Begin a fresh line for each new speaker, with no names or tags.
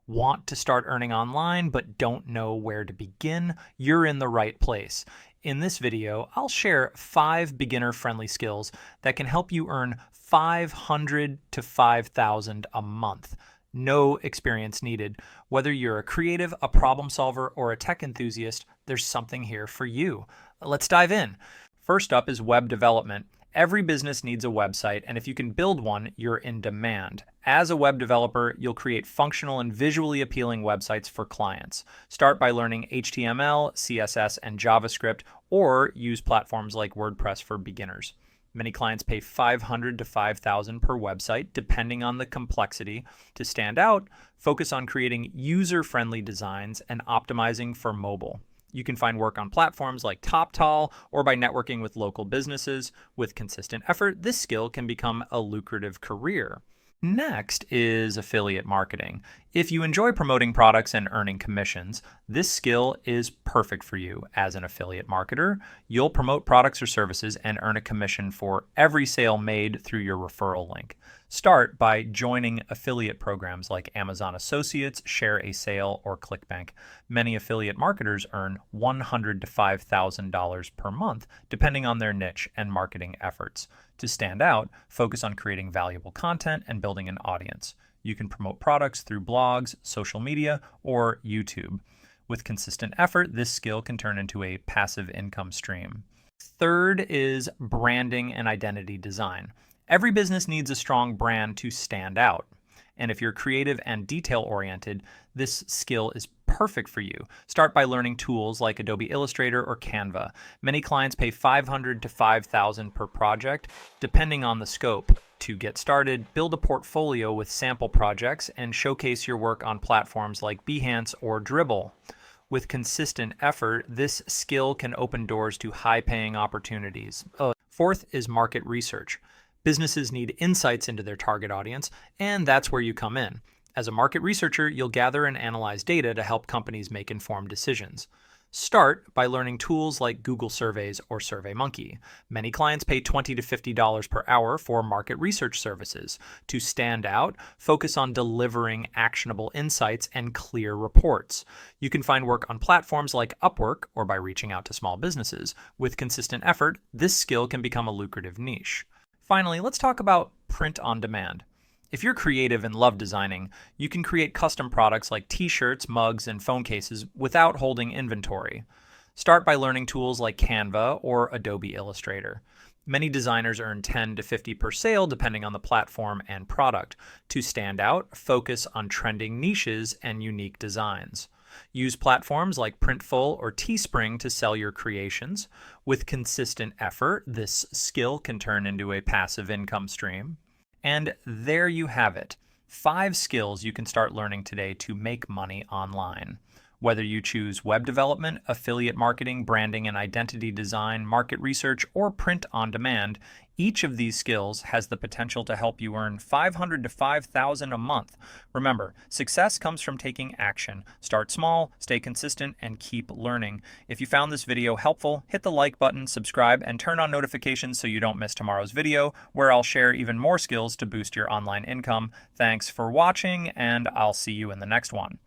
Want to start earning online but don't know where to begin? You're in the right place. In this video, I'll share 5 beginner-friendly skills that can help you earn $500 to $5,000 a month. No experience needed. Whether you're a creative, a problem solver, or a tech enthusiast, there's something here for you. Let's dive in. First up is web development. Every business needs a website, and if you can build one, you're in demand. As a web developer, you'll create functional and visually appealing websites for clients. Start by learning HTML, CSS, and JavaScript, or use platforms like WordPress for beginners. Many clients pay $500 to $5,000 per website, depending on the complexity. To stand out, focus on creating user-friendly designs and optimizing for mobile. You can find work on platforms like TopTal or by networking with local businesses. With consistent effort, this skill can become a lucrative career. Next is affiliate marketing. If you enjoy promoting products and earning commissions, this skill is perfect for you. As an affiliate marketer, you'll promote products or services and earn a commission for every sale made through your referral link. Start by joining affiliate programs like Amazon Associates, Share a Sale, or ClickBank. Many affiliate marketers earn $100 to $5,000 per month, depending on their niche and marketing efforts. To stand out, focus on creating valuable content and building an audience. You can promote products through blogs, social media, or YouTube. With consistent effort, this skill can turn into a passive income stream. Third is branding and identity design. Every business needs a strong brand to stand out. And if you're creative and detail-oriented, this skill is perfect for you. Start by learning tools like Adobe Illustrator or Canva. Many clients pay $500 to $5,000 per project, depending on the scope. To get started, build a portfolio with sample projects and showcase your work on platforms like Behance or Dribbble. With consistent effort, this skill can open doors to high-paying opportunities. Fourth is market research. Businesses need insights into their target audience, and that's where you come in. As a market researcher, you'll gather and analyze data to help companies make informed decisions. Start by learning tools like Google Surveys or SurveyMonkey. Many clients pay $20 to $50 per hour for market research services. To stand out, focus on delivering actionable insights and clear reports. You can find work on platforms like Upwork or by reaching out to small businesses. With consistent effort, this skill can become a lucrative niche. Finally, let's talk about print on demand. If you're creative and love designing, you can create custom products like t-shirts, mugs, and phone cases without holding inventory. Start by learning tools like Canva or Adobe Illustrator. Many designers earn $10 to $50 per sale depending on the platform and product. To stand out, focus on trending niches and unique designs. Use platforms like Printful or Teespring to sell your creations. With consistent effort, this skill can turn into a passive income stream. And there you have it. 5 skills you can start learning today to make money online. Whether you choose web development, affiliate marketing, branding and identity design, market research, or print on demand, each of these skills has the potential to help you earn $500 to $5,000 a month. Remember, success comes from taking action. Start small, stay consistent, and keep learning. If you found this video helpful, hit the like button, subscribe, and turn on notifications so you don't miss tomorrow's video, where I'll share even more skills to boost your online income. Thanks for watching, and I'll see you in the next one.